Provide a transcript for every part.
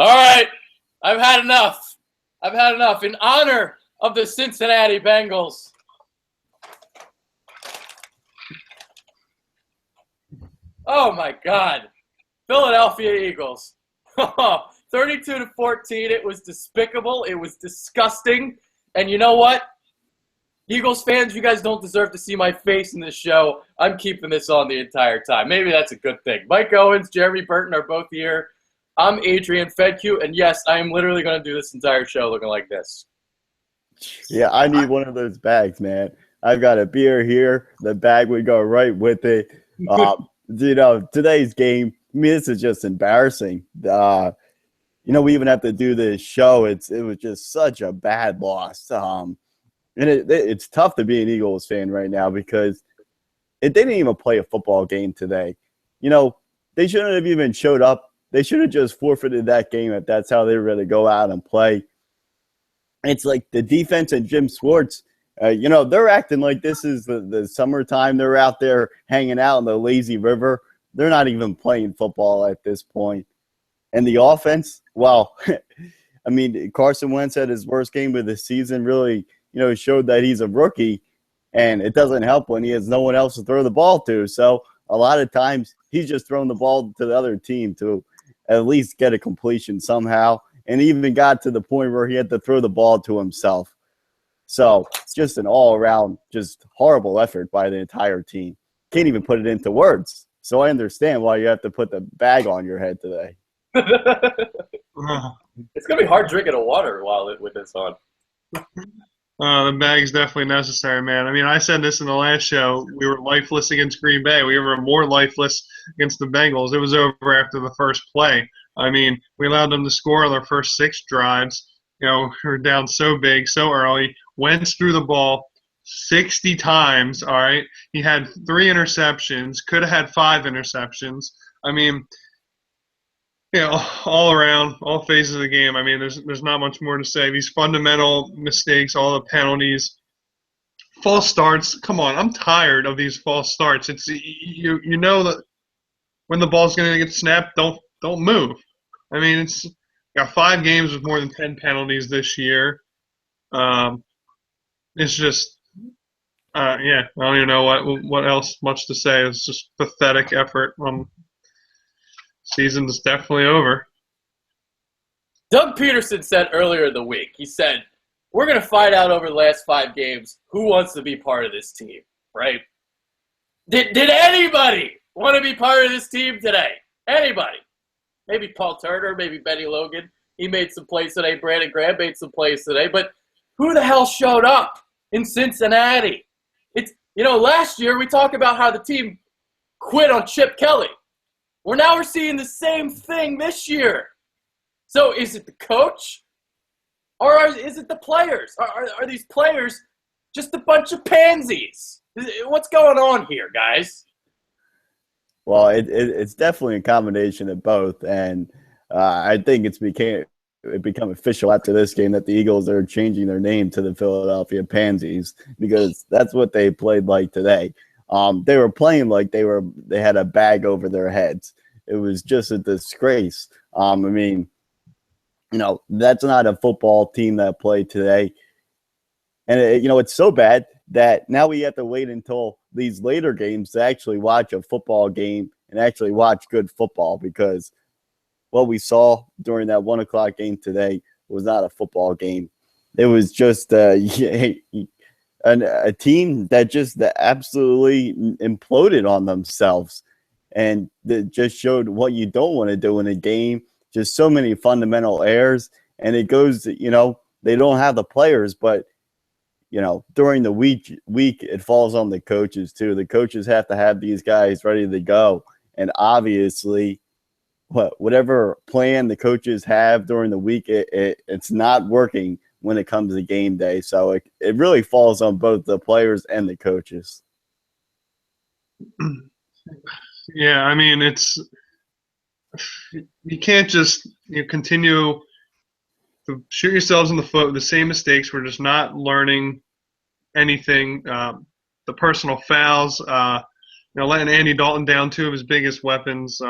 All right, I've had enough. I've had enough. In honor of the Cincinnati Bengals, oh my God, Philadelphia Eagles, 32-14. It was despicable. It was disgusting. And you know what? Eagles fans, you guys don't deserve to see my face in this show. I'm keeping this on the entire time. Maybe that's a good thing. Mike Owens, Jeremy Burton are both here. I'm Adrian Fedke, and yes, I am literally going to do this entire show looking like this. Yeah, I need one of those bags, man. I've got a beer here. The bag would go right with it. Today's game, I mean, this is just embarrassing. We even have to do this show. It was just such a bad loss. And it's tough to be an Eagles fan right now because it didn't even play a football game today. They shouldn't have even showed up. They should have just forfeited that game if that's how they were going to go out and play. It's like the defense and Jim Schwartz, they're acting like this is the summertime. They're out there hanging out in the lazy river. They're not even playing football at this point. And the offense, well, I mean, Carson Wentz had his worst game of the season, really, showed that he's a rookie, and it doesn't help when he has no one else to throw the ball to. So a lot of times he's just throwing the ball to the other team to at least get a completion somehow, and even got to the point where he had to throw the ball to himself. So it's just an all-around just horrible effort by the entire team. Can't even put it into words. So I understand why you have to put the bag on your head today. It's going to be hard drinking a water with this on. The bag's definitely necessary, man. I mean, I said this in the last show. We were lifeless against Green Bay. We were more lifeless against the Bengals. It was over after the first play. I mean, we allowed them to score on their first 6 drives. We were down so big, so early. Wentz threw the ball 60 times, all right? He had 3 interceptions, could have had 5 interceptions. I mean, all around, all phases of the game. I mean, there's not much more to say. These fundamental mistakes, all the penalties, false starts. Come on, I'm tired of these false starts. It's you know that when the ball's going to get snapped, don't move. I mean, it's got 5 games with more than 10 penalties this year. It's just, I don't even know what else much to say. It's just pathetic effort. Season's definitely over. Doug Peterson said earlier in the week, he said, we're going to find out over the last 5 games who wants to be part of this team, right? Did anybody want to be part of this team today? Anybody? Maybe Paul Turner, maybe Benny Logan. He made some plays today. Brandon Graham made some plays today. But who the hell showed up in Cincinnati? Last year we talked about how the team quit on Chip Kelly. Now we're seeing the same thing this year. So is it the coach or is it the players? Are these players just a bunch of pansies? What's going on here, guys? Well, it's definitely a combination of both, and I think it become official after this game that the Eagles are changing their name to the Philadelphia Pansies because that's what they played like today. They were playing like they had a bag over their heads. It was just a disgrace. I mean, that's not a football team that played today. And, it's so bad that now we have to wait until these later games to actually watch a football game and actually watch good football because what we saw during that 1 o'clock game today was not a football game. It was just a team that absolutely imploded on themselves. And that just showed what you don't want to do in a game. Just so many fundamental errors. And it goes, they don't have the players, but, during the week, it falls on the coaches too. The coaches have to have these guys ready to go. And obviously, whatever plan the coaches have during the week, it's not working when it comes to game day. So it really falls on both the players and the coaches. Yeah, I mean, you can't just continue to shoot yourselves in the foot with the same mistakes. We're just not learning anything. The personal fouls, letting Andy Dalton down, two of his biggest weapons,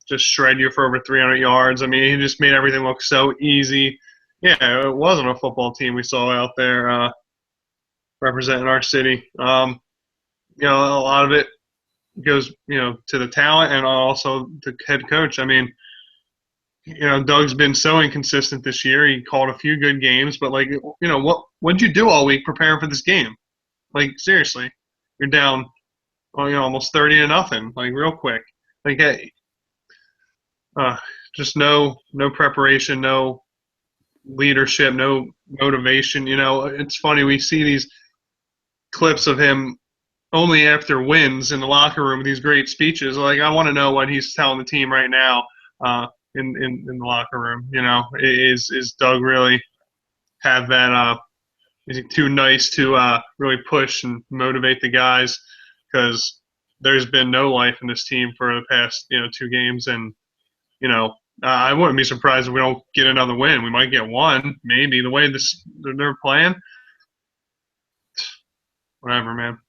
just shred you for over 300 yards. I mean, he just made everything look so easy. Yeah, it wasn't a football team we saw out there representing our city. A lot of it goes, to the talent and also the head coach. I mean, Doug's been so inconsistent this year. He called a few good games, but what'd you do all week preparing for this game? Like, seriously, you're down, almost 30-0, like real quick. Like, hey, just no preparation, no leadership, no motivation. It's funny, we see these clips of him only after wins in the locker room with these great speeches. Like, I want to know what he's telling the team right now in the locker room. Is Doug really have that? Is he too nice to really push and motivate the guys? Because there's been no life in this team for the past 2 games, and I wouldn't be surprised if we don't get another win. We might get one, maybe. The way they're playing, whatever, man.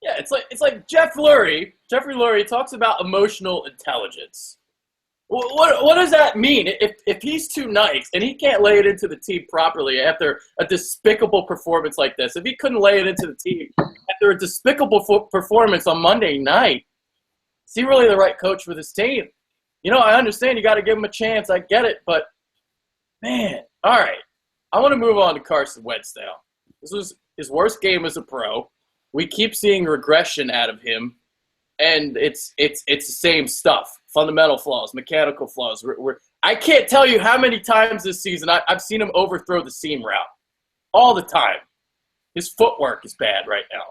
Yeah, it's like Jeff Lurie. Jeffrey Lurie talks about emotional intelligence. What does that mean? If he's too nice and he can't lay it into the team properly after a despicable performance like this, if he couldn't lay it into the team after a despicable performance on Monday night, is he really the right coach for this team? I understand you got to give him a chance. I get it, but man, all right. I want to move on to Carson Wentz now. This was his worst game as a pro. We keep seeing regression out of him, and it's the same stuff. Fundamental flaws, mechanical flaws. I can't tell you how many times this season I've seen him overthrow the seam route. All the time. His footwork is bad right now.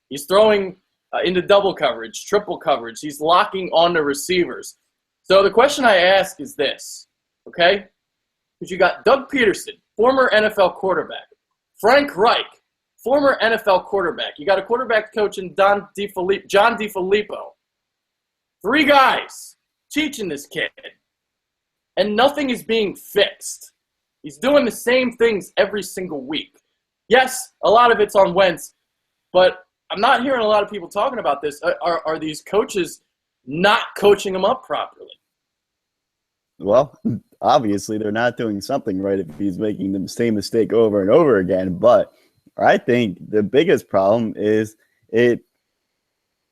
He's throwing into double coverage, triple coverage. He's locking on the receivers. So the question I ask is this, okay? Because you got Doug Peterson, former NFL quarterback. Frank Reich, former NFL quarterback. You got a quarterback coach in John DeFilippo. 3 guys teaching this kid. And nothing is being fixed. He's doing the same things every single week. Yes, a lot of it's on Wentz, but I'm not hearing a lot of people talking about this. Are these coaches not coaching him up properly? Well, obviously they're not doing something right if he's making the same mistake over and over again. But I think the biggest problem is it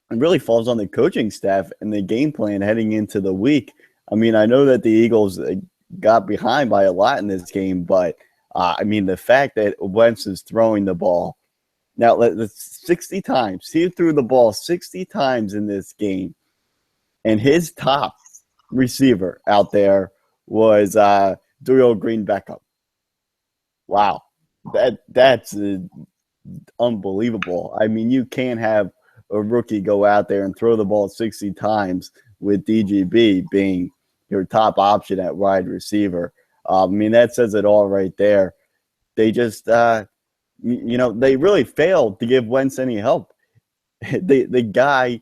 really falls on the coaching staff and the game plan heading into the week. I mean, I know that the Eagles got behind by a lot in this game, but the fact that Wentz is throwing the ball now 60 times, he threw the ball 60 times in this game, and his top receiver out there was Doyle Green Beckham. Wow, that's unbelievable. I mean, you can't have a rookie go out there and throw the ball 60 times with DGB being your top option at wide receiver. That says it all right there. They just, they really failed to give Wentz any help. The guy,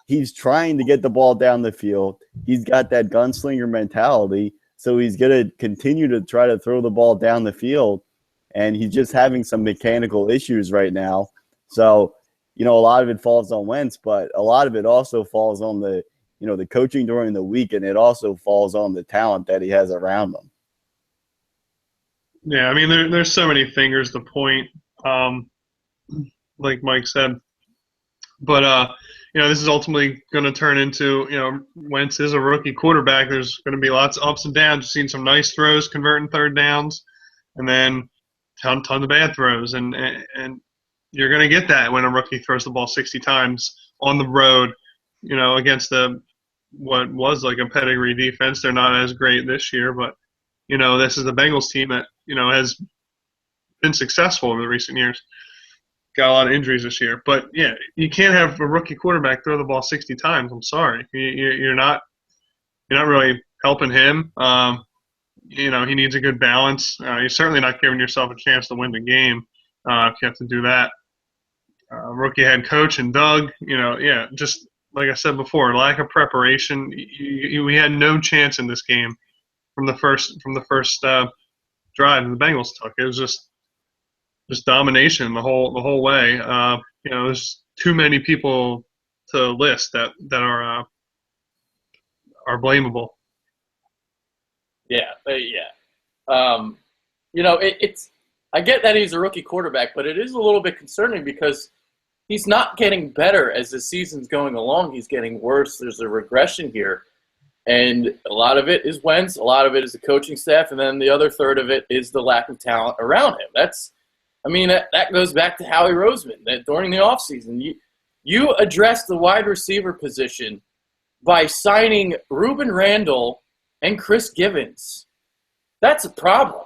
he's trying to get the ball down the field. He's got that gunslinger mentality, so he's going to continue to try to throw the ball down the field, and he's just having some mechanical issues right now. So, a lot of it falls on Wentz, but a lot of it also falls on the coaching during the week, and it also falls on the talent that he has around them. Yeah, there's so many fingers to point, like Mike said. But, this is ultimately going to turn into, Wentz is a rookie quarterback. There's going to be lots of ups and downs. We've seen some nice throws converting third downs, and then tons of bad throws. And you're going to get that when a rookie throws the ball 60 times on the road, against what was like a pedigree defense. They're not as great this year, but, this is the Bengals team that, has been successful over the recent years. Got a lot of injuries this year. But, yeah, you can't have a rookie quarterback throw the ball 60 times. I'm sorry. You're not really helping him. He needs a good balance. You're certainly not giving yourself a chance to win the game if you have to do that. Rookie head coach and Doug, just like I said before, lack of preparation. We had no chance in this game from the first drive the Bengals took. It was just domination the whole way. There's too many people to list that are blamable. Yeah. It's I get that he's a rookie quarterback, but it is a little bit concerning because he's not getting better as the season's going along. He's getting worse. There's a regression here. And a lot of it is Wentz, a lot of it is the coaching staff, and then the other third of it is the lack of talent around him. That goes back to Howie Roseman. That during the offseason, you addressed the wide receiver position by signing Reuben Randall and Chris Givens. That's a problem.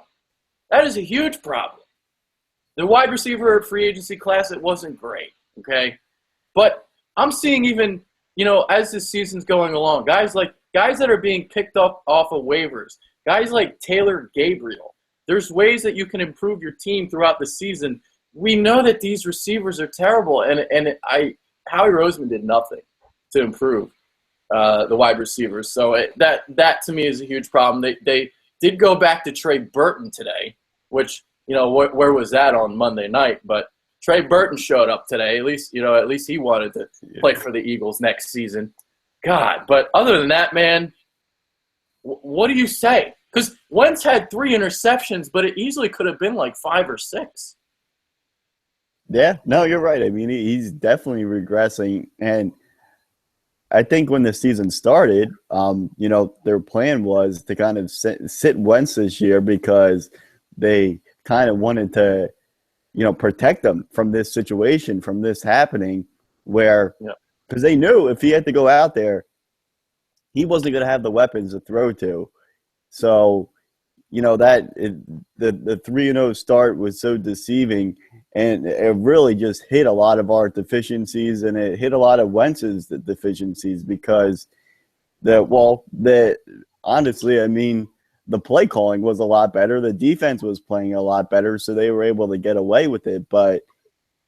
That is a huge problem. The wide receiver free agency class, it wasn't great, okay? But I'm seeing even, as this season's going along, guys that are being picked up off of waivers, guys like Taylor Gabriel. There's ways that you can improve your team throughout the season. We know that these receivers are terrible, and Howie Roseman did nothing to improve the wide receivers. So that to me is a huge problem. They did go back to Trey Burton today, which, where was that on Monday night? But Trey Burton showed up today. At least he wanted to play for the Eagles next season. God, but other than that, man, what do you say? Because Wentz had 3 interceptions, but it easily could have been like 5 or 6. Yeah, no, you're right. I mean, he's definitely regressing. And I think when the season started, their plan was to kind of sit Wentz this year because they kind of wanted to, protect them from this situation, from this happening where because they knew if he had to go out there, he wasn't going to have the weapons to throw to. So, the 3-0 start was so deceiving, and it really just hit a lot of our deficiencies, and it hit a lot of Wentz's deficiencies because honestly, I mean, the play calling was a lot better. The defense was playing a lot better, so they were able to get away with it. But,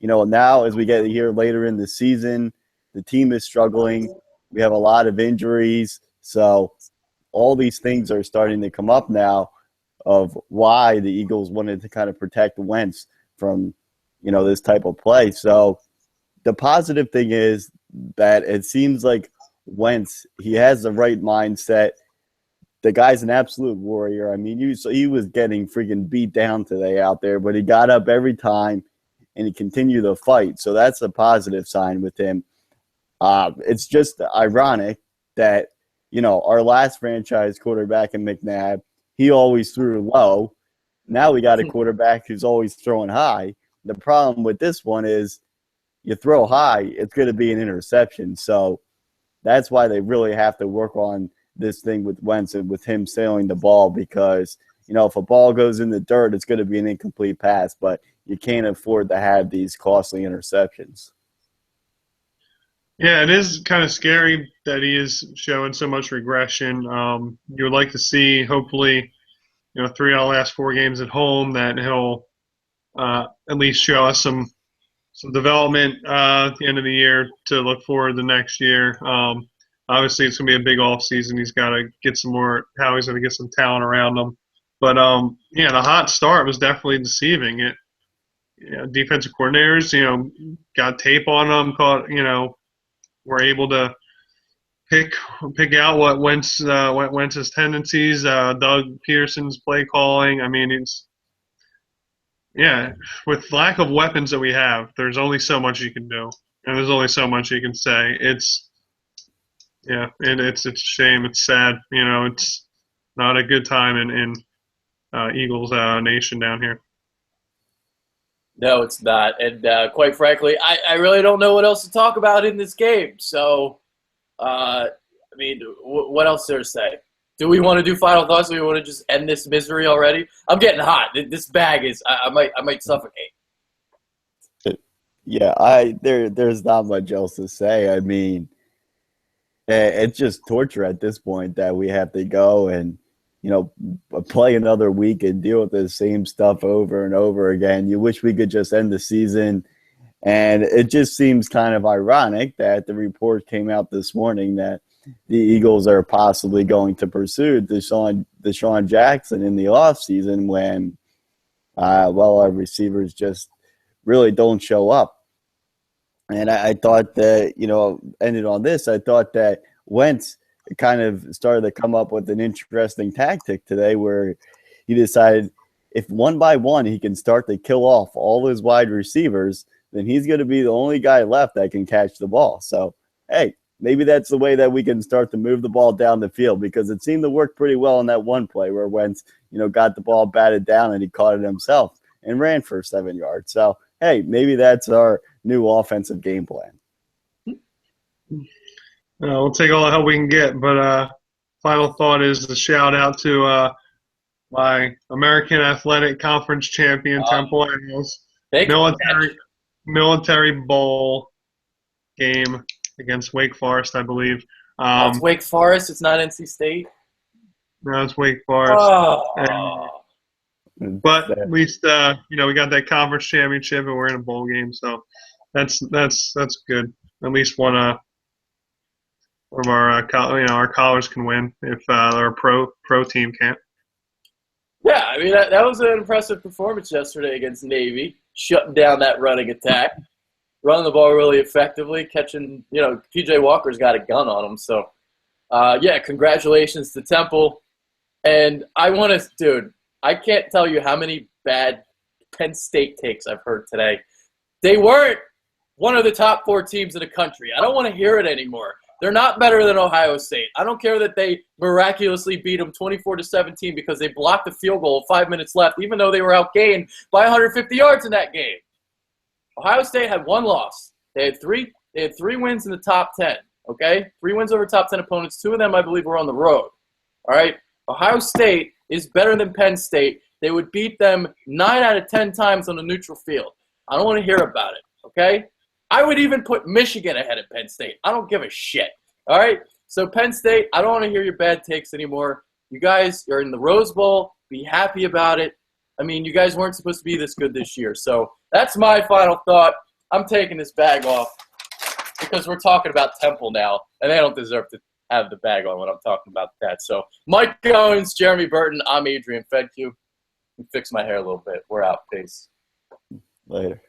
now as we get here later in the season, the team is struggling. We have a lot of injuries. So all these things are starting to come up now of why the Eagles wanted to kind of protect Wentz from, this type of play. So the positive thing is that it seems like Wentz, he has the right mindset. The guy's an absolute warrior. I mean, he was getting freaking beat down today out there, but he got up every time and he continued to fight. So that's a positive sign with him. It's just ironic that, our last franchise quarterback in McNabb, he always threw low. Now we got a quarterback who's always throwing high. The problem with this one is you throw high, it's going to be an interception. So that's why they really have to work on this thing with Wentz and with him sailing the ball because, if a ball goes in the dirt, it's going to be an incomplete pass, but you can't afford to have these costly interceptions. Yeah, it is kind of scary that he is showing so much regression. You would like to see, hopefully, 3 out of the last 4 games at home, that he'll at least show us some development at the end of the year to look forward to next year. Obviously, it's going to be a big offseason. He's got to get some more – how he's going to get some talent around him. But, the hot start was definitely deceiving. Defensive coordinators, got tape on them, were able to pick out what Wentz's tendencies, Doug Peterson's play calling. I mean, with lack of weapons that we have, there's only so much you can do, and there's only so much you can say. It's a shame. It's sad. It's not a good time in Eagles Nation down here. No, it's not. And quite frankly, I really don't know what else to talk about in this game. So, what else is there to say? Do we want to do final thoughts or do we want to just end this misery already? I'm getting hot. This bag is – I might suffocate. Yeah, there's not much else to say. I mean, it's just torture at this point that we have to go and – play another week and deal with the same stuff over and over again. You wish we could just end the season. And it just seems kind of ironic that the report came out this morning that the Eagles are possibly going to pursue Deshaun Jackson in the offseason when, our receivers just really don't show up. And I thought that, ended on this. I thought that Wentz kind of started to come up with an interesting tactic today where he decided if one by one he can start to kill off all his wide receivers, then he's going to be the only guy left that can catch the ball. So, hey, maybe that's the way that we can start to move the ball down the field, because it seemed to work pretty well in that one play where Wentz, got the ball batted down and he caught it himself and ran for 7 yards. So, hey, maybe that's our new offensive game plan. We'll take all the help we can get. But final thought is the shout out to my American Athletic Conference champion, Temple Bengals. Military Bowl game against Wake Forest, I believe. It's Wake Forest. It's not NC State. No, it's Wake Forest. But at least we got that conference championship and we're in a bowl game, so that's good. At least one of our our college can win if our pro team can't. Yeah, I mean that was an impressive performance yesterday against Navy, shutting down that running attack, running the ball really effectively, catching. PJ Walker's got a gun on him, so congratulations to Temple. And I want to, dude. I can't tell you how many bad Penn State takes I've heard today. They weren't one of the top 4 teams in the country. I don't want to hear it anymore. They're not better than Ohio State. I don't care that they miraculously beat them 24-17 because they blocked a field goal with 5 minutes left, even though they were outgained by 150 yards in that game. Ohio State had 1 loss. They had three wins in the top 10, okay? 3 wins over top 10 opponents. 2 of them, I believe, were on the road, all right? Ohio State is better than Penn State. They would beat them 9 out of 10 times on a neutral field. I don't want to hear about it, okay? I would even put Michigan ahead of Penn State. I don't give a shit, all right? So Penn State, I don't want to hear your bad takes anymore. You guys are in the Rose Bowl. Be happy about it. I mean, you guys weren't supposed to be this good this year. So that's my final thought. I'm taking this bag off because we're talking about Temple now, and they don't deserve to have the bag on when I'm talking about that. So Mike Owens, Jeremy Burton, I'm Adrian Fedke. Fix my hair a little bit. We're out. Peace. Later.